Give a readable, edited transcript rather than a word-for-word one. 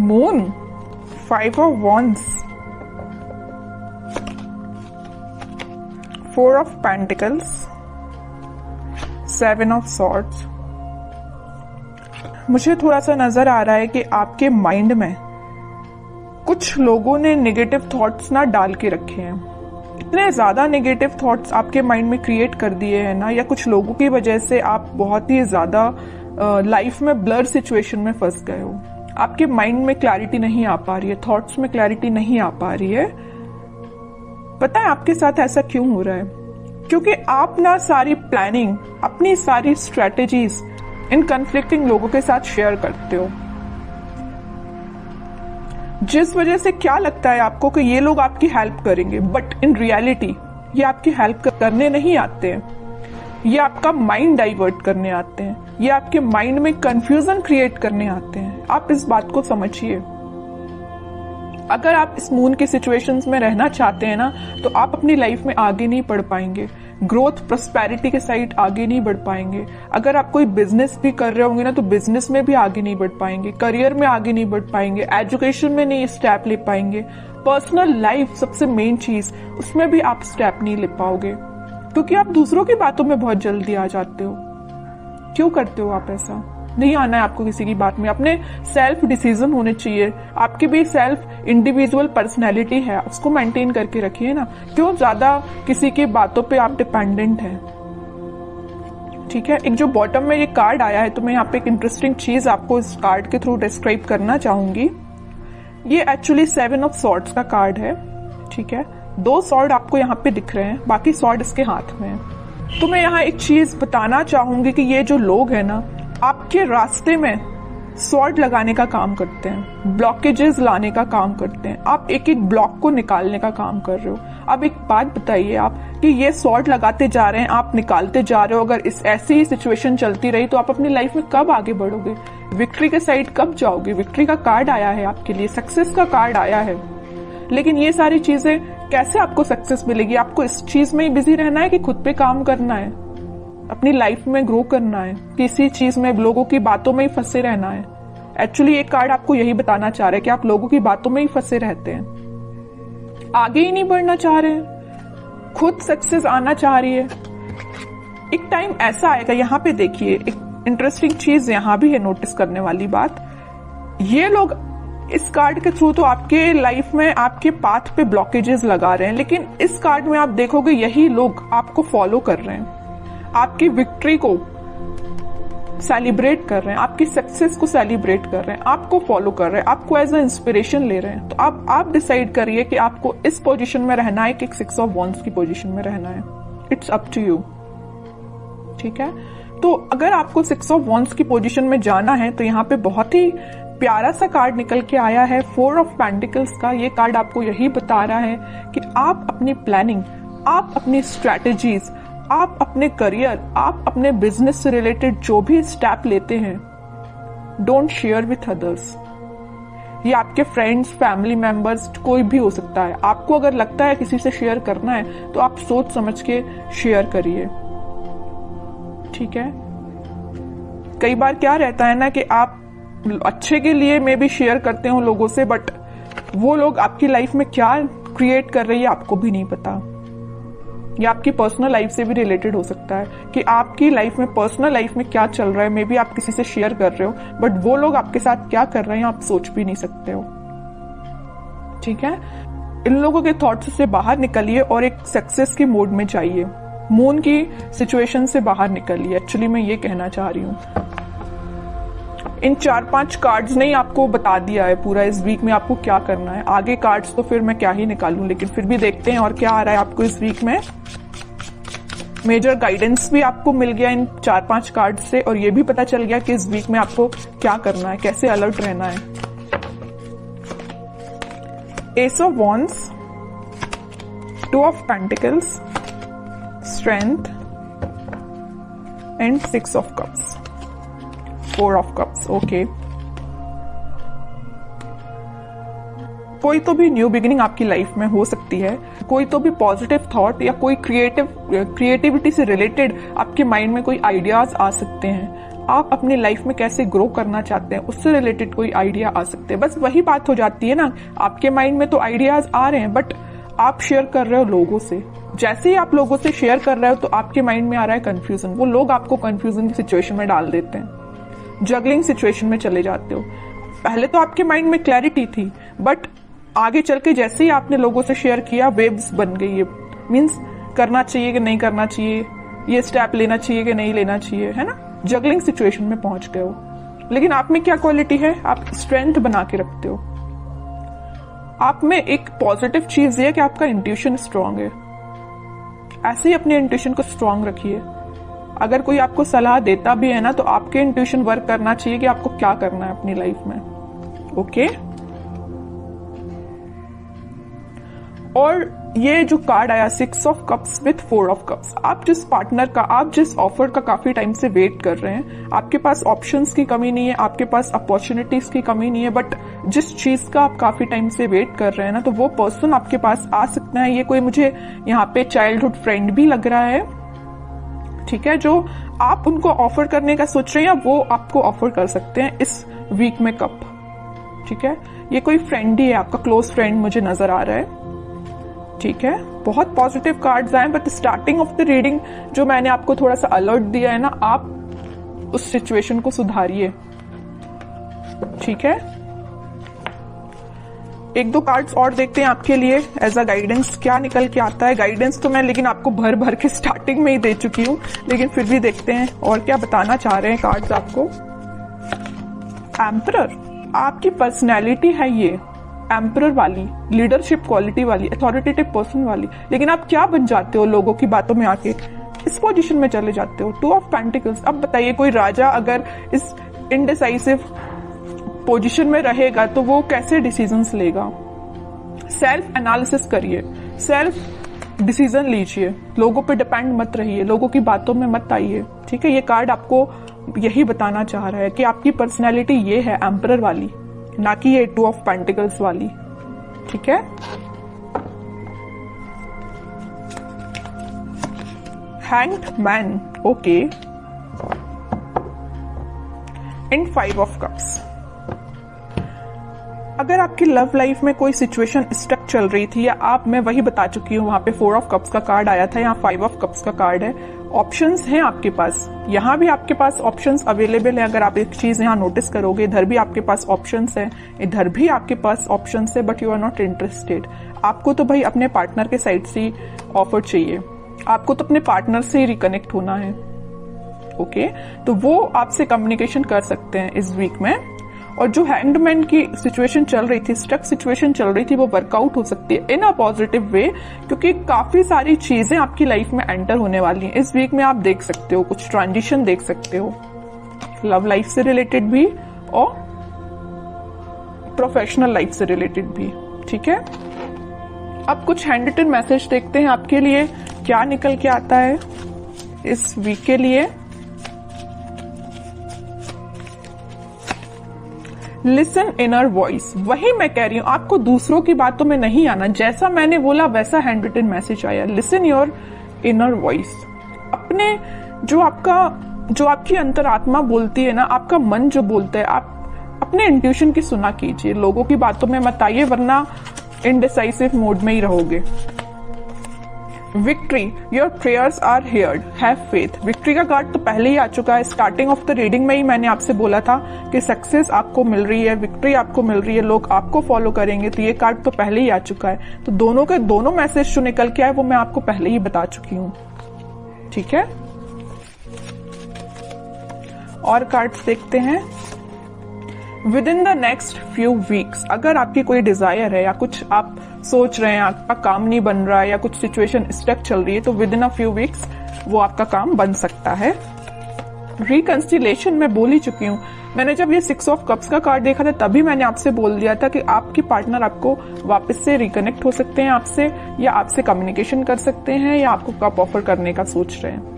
Moon, 5 of wands, 4 of pentacles, 7 of swords। मुझे थोड़ा सा नजर आ रहा है कि आपके माइंड में कुछ लोगों ने नेगेटिव थॉट्स ना डाल के रखे हैं। इतने ज्यादा नेगेटिव थॉट्स आपके माइंड में क्रिएट कर दिए हैं ना, या कुछ लोगों की वजह से आप बहुत ही ज्यादा लाइफ में ब्लर सिचुएशन में फंस गए हो। आपके माइंड में क्लैरिटी नहीं आ पा रही है, थॉट्स में क्लैरिटी नहीं आ पा रही है। पता है आपके साथ ऐसा क्यों हो रहा है? क्योंकि आप ना सारी प्लानिंग, अपनी सारी स्ट्रेटेजीज इन कन्फ्लिक्टिंग लोगों के साथ शेयर करते हो, जिस वजह से क्या लगता है आपको कि ये लोग आपकी हेल्प करेंगे, बट इन रियलिटी ये आपकी हेल्प करने नहीं आते हैं। ये आपका माइंड डाइवर्ट करने आते हैं, ये आपके माइंड में कंफ्यूजन क्रिएट करने आते हैं। आप इस बात को समझिए। अगर आप इस मून की सिचुएशंस में रहना चाहते हैं ना, तो आप अपनी लाइफ में आगे नहीं बढ़ पाएंगे, ग्रोथ प्रोस्पेरिटी के साइड आगे नहीं बढ़ पाएंगे। अगर आप कोई बिजनेस भी कर रहे होंगे ना, तो बिजनेस में भी आगे नहीं बढ़ पाएंगे, करियर में आगे नहीं बढ़ पाएंगे, एजुकेशन में नहीं स्टेप ले पाएंगे, पर्सनल लाइफ सबसे मेन चीज, उसमें भी आप स्टेप नहीं ले पाओगे, क्योंकि आप दूसरों की बातों में बहुत जल्दी आ जाते हो। क्यों करते हो आप ऐसा? नहीं आना है आपको किसी की बात में। अपने सेल्फ डिसीजन होने चाहिए। आपकी भी सेल्फ इंडिविजुअल पर्सनैलिटी है, उसको मेंटेन करके रखिए ना। क्यों ज्यादा किसी की बातों पे आप डिपेंडेंट हैं? ठीक है, एक जो बॉटम में ये कार्ड आया है, तो मैं यहाँ पे एक इंटरेस्टिंग चीज आपको इस कार्ड के थ्रू डिस्क्राइब करना चाहूंगी। ये एक्चुअली 7 ऑफ सॉर्ड्स का कार्ड है। ठीक है, 2 सॉर्ड आपको यहाँ पे दिख रहे हैं, बाकी सॉर्ड इसके हाथ में है। तो मैं यहाँ एक चीज बताना चाहूंगी कि ये जो लोग हैं ना, आपके रास्ते में सॉर्ड लगाने का काम करते हैं, ब्लॉकेजेस लाने का काम करते हैं। आप एक एक ब्लॉक को निकालने का काम कर रहे हो। अब एक बात बताइए आप कि ये सॉर्ड लगाते जा रहे हैं, आप निकालते जा रहे हो। अगर इस ऐसी ही सिचुएशन चलती रही तो आप अपनी लाइफ में कब आगे बढ़ोगे? विक्ट्री के साइड कब जाओगे? विक्ट्री का कार्ड आया है आपके लिए, सक्सेस का कार्ड आया है, लेकिन ये सारी चीजें कैसे आपको सक्सेस मिलेगी? आपको इस चीज में ही बिजी रहना है कि खुद पे काम करना है, अपनी लाइफ में ग्रो करना है, किसी चीज में लोगों की बातों में ही फंसे रहना है? एक्चुअली एक कार्ड आपको यही बताना चाह रहा है कि आप लोगों की बातों में ही फंसे रहते हैं, आगे ही नहीं बढ़ना चाह रहे हैं, खुद सक्सेस आना चाह रही है। एक टाइम ऐसा आएगा, यहाँ पे देखिए एक इंटरेस्टिंग चीज यहाँ भी है नोटिस करने वाली बात। ये लोग इस कार्ड के थ्रू तो आपके लाइफ में आपके पाथ पे ब्लॉकेजेस लगा रहे हैं, लेकिन इस कार्ड में आप देखोगे यही लोग आपको फॉलो कर रहे हैं, आपकी विक्ट्री को सेलिब्रेट कर रहे हैं, आपकी सक्सेस को सेलिब्रेट कर रहे हैं, आपको फॉलो कर रहे हैं, आपको एज अ इंस्पिरेशन ले रहे हैं। तो आप डिसाइड करिए कि आपको इस पोजीशन में रहना है कि 6 ऑफ वॉन्ड्स की पोजीशन में रहना है। It's up to you. ठीक है, तो अगर आपको 6 ऑफ वॉन्ड्स की पोजीशन में जाना है, तो यहाँ पे बहुत ही प्यारा सा कार्ड निकल के आया है, 4 ऑफ पेंटिकल्स का। ये कार्ड आपको यही बता रहा है कि आप अपनी प्लानिंग, आप अपनी स्ट्रैटेजीज, आप अपने करियर, आप अपने बिजनेस से रिलेटेड जो भी स्टेप लेते हैं, डोंट शेयर विथ अदर्स। ये आपके फ्रेंड्स, फैमिली मेंबर्स, कोई भी हो सकता है। आपको अगर लगता है किसी से शेयर करना है, तो आप सोच समझ के शेयर करिए। ठीक है, कई बार क्या रहता है ना कि आप अच्छे के लिए मे भी शेयर करते हो लोगों से, बट वो लोग आपकी लाइफ में क्या क्रिएट कर रही है आपको भी नहीं पता। या आपकी पर्सनल लाइफ से भी रिलेटेड हो सकता है कि आपकी लाइफ में, पर्सनल लाइफ में क्या चल रहा है, मे बी आप किसी से शेयर कर रहे हो, बट वो लोग आपके साथ क्या कर रहे हैं आप सोच भी नहीं सकते हो। ठीक है, इन लोगों के थॉट्स से बाहर निकलिए और एक सक्सेस के मोड में जाइए। मून की सिचुएशन से बाहर निकलिए, एक्चुअली मैं ये कहना चाह रही हूँ। इन 4-5 कार्ड्स ने ही आपको बता दिया है पूरा इस वीक में आपको क्या करना है। आगे कार्ड्स तो फिर मैं क्या ही निकालूं, लेकिन फिर भी देखते हैं और क्या आ रहा है आपको इस वीक में। मेजर गाइडेंस भी आपको मिल गया इन 4-5 कार्ड से, और ये भी पता चल गया कि इस वीक में आपको क्या करना है, कैसे अलर्ट रहना है। S of wands, 2 of pentacles, strength and 6 of cups, 4 of cups. Okay, कोई तो भी न्यू बिगिनिंग आपकी लाइफ में हो सकती है, कोई तो भी पॉजिटिव थॉट या कोई क्रिएटिविटी से रिलेटेड आपके माइंड में कोई आइडियाज आ सकते हैं। आप अपनी लाइफ में कैसे ग्रो करना चाहते हैं उससे रिलेटेड कोई आइडिया आ सकते हैं। बस वही बात हो जाती है ना, आपके माइंड में तो आइडियाज आ रहे हैं बट आप शेयर कर रहे हो लोगों से। जैसे ही आप लोगों से शेयर कर रहे हो तो आपके माइंड में आ रहा है कंफ्यूजन, वो लोग आपको कंफ्यूजन की सिचुएशन में डाल देते हैं, जगलिंग सिचुएशन में चले जाते हो। पहले तो आपके माइंड में क्लैरिटी थी बट आगे चल के जैसे ही आपने लोगों से शेयर किया वेव्स बन गई है, मीन्स करना चाहिए कि नहीं करना चाहिए, ये स्टेप लेना चाहिए कि नहीं लेना चाहिए, है ना, जगलिंग सिचुएशन में पहुंच गए हो। लेकिन आप में क्या क्वालिटी है, आप स्ट्रेंथ बना के रखते हो। आप में एक पॉजिटिव चीज ये है कि आपका इंट्यूशन स्ट्रांग है। ऐसे ही अपने इंट्यूशन को स्ट्रांग रखिए। अगर कोई आपको सलाह देता भी है ना तो आपके इंट्यूशन वर्क करना चाहिए कि आपको क्या करना है अपनी लाइफ में। ओके, और ये जो कार्ड आया 6 of cups with 4 of cups, आप जिस पार्टनर का, आप जिस ऑफर का काफी टाइम से वेट कर रहे हैं, आपके पास ऑप्शंस की कमी नहीं है, आपके पास अपॉर्चुनिटीज की कमी नहीं है, बट जिस चीज का आप काफी टाइम से वेट कर रहे हैं ना, तो वो पर्सन आपके पास आ सकता है। ये कोई मुझे यहाँ पे चाइल्डहुड फ्रेंड भी लग रहा है, ठीक है, जो आप उनको ऑफर करने का सोच रहे हैं, वो आपको ऑफर कर सकते हैं इस वीक में कप, ठीक है। ये कोई फ्रेंड ही है, आपका क्लोज फ्रेंड मुझे नजर आ रहा है, ठीक है। बहुत पॉजिटिव कार्ड्स आए but starting of the reading जो मैंने आपको थोड़ा सा अलर्ट दिया है ना, आप उस सिचुएशन को सुधारिए, ठीक है। एक दो कार्ड्स और देखते हैं आपके लिए एज अ गाइडेंस, क्या निकल के आता है। गाइडेंस तो मैं लेकिन आपको भर भर के स्टार्टिंग में ही दे चुकी हूं, लेकिन फिर भी देखते हैं और क्या बताना चाह रहे हैं कार्ड्स आपको। एम्परर, आपकी पर्सनैलिटी है ये एम्परर वाली, लीडरशिप क्वालिटी वाली, अथॉरिटेटिव पर्सन वाली, लेकिन आप क्या बन जाते हो लोगों की बातों में आके, इस पोजीशन में चले जाते हो। 2 ऑफ पेंटिकल्स, अब बताइए कोई राजा अगर इस इनडिसाइसिव पोजीशन में रहेगा तो वो कैसे डिसीजंस लेगा। सेल्फ एनालिसिस करिए, सेल्फ डिसीजन लीजिए, लोगों पे डिपेंड मत रहिए, लोगों की बातों में मत आइए, ठीक है। ये कार्ड आपको यही बताना चाह रहा है कि आपकी पर्सनैलिटी ये है एम्परर वाली, ना कि ये 2 ऑफ पेंटिकल्स वाली, ठीक है। Hanged man, okay, and 5 of cups. अगर आपकी लव लाइफ में कोई सिचुएशन स्टक चल रही थी, या आप, मैं वही बता चुकी हूं, वहां पे 4 ऑफ कप्स का कार्ड आया था, यहाँ 5 ऑफ कप्स का कार्ड है। ऑप्शंस हैं आपके पास, यहाँ भी आपके पास ऑप्शंस अवेलेबल है। अगर आप एक चीज यहाँ नोटिस करोगे, इधर भी आपके पास ऑप्शंस है, इधर भी आपके पास ऑप्शंस है, but you are not interested. आपको तो भाई अपने पार्टनर के साइड से ऑफर चाहिए, आपको तो अपने पार्टनर से ही रिकनेक्ट होना है, ओके। तो वो आपसे कम्युनिकेशन कर सकते हैं इस वीक में। और जो हैंगमैन की सिचुएशन चल रही थी, स्टक सिचुएशन चल रही थी, वो वर्कआउट हो सकती है इन अ पॉजिटिव वे, क्योंकि काफी सारी चीजें आपकी लाइफ में एंटर होने वाली हैं इस वीक में। आप देख सकते हो कुछ ट्रांजिशन देख सकते हो, लव लाइफ से रिलेटेड भी और प्रोफेशनल लाइफ से रिलेटेड भी, ठीक है। अब कुछ हैंड रिटन मैसेज देखते हैं आपके लिए क्या निकल के आता है इस वीक के लिए। लिसन इनर वॉइस, वही मैं कह रही हूं, आपको दूसरों की बातों में नहीं आना, जैसा मैंने बोला वैसा हैंड रिटन मैसेज आया। लिसन योर इनर वॉइस, अपने जो आपकी अंतरात्मा बोलती है ना, आपका मन जो बोलता है, आप अपने इंट्यूशन की सुना कीजिए, लोगों की बातों में मत आइए, वरना इनडिसाइसिव मोड में ही रहोगे। Victory, your prayers are heard, have faith. Victory का कार्ड तो पहले ही आ चुका है, स्टार्टिंग ऑफ द रीडिंग में ही मैंने आपसे बोला था कि सक्सेस आपको मिल रही है, विक्ट्री आपको मिल रही है, लोग आपको फॉलो करेंगे, तो ये कार्ड तो पहले ही आ चुका है। तो दोनों के दोनों मैसेज जो निकल के आए वो मैं आपको पहले ही बता चुकी हूं, ठीक है। और कार्ड्स देखते हैं। With in the next few weeks, अगर आपकी कोई डिजायर है या कुछ आप सोच रहे हैं, आपका काम नहीं बन रहा है या कुछ सिचुएशन स्टक चल रही है, तो with in a few weeks वो आपका काम बन सकता है। रिकंसिलेशन मैं बोल ही चुकी हूँ, मैंने जब ये 6 ऑफ कप्स का कार्ड देखा था तभी मैंने आपसे बोल दिया था कि आपके पार्टनर आपको वापस से रिकनेक्ट हो सकते हैं आपसे, या आपसे कम्युनिकेशन कर सकते हैं, या आपको कप ऑफर करने का सोच रहे हैं।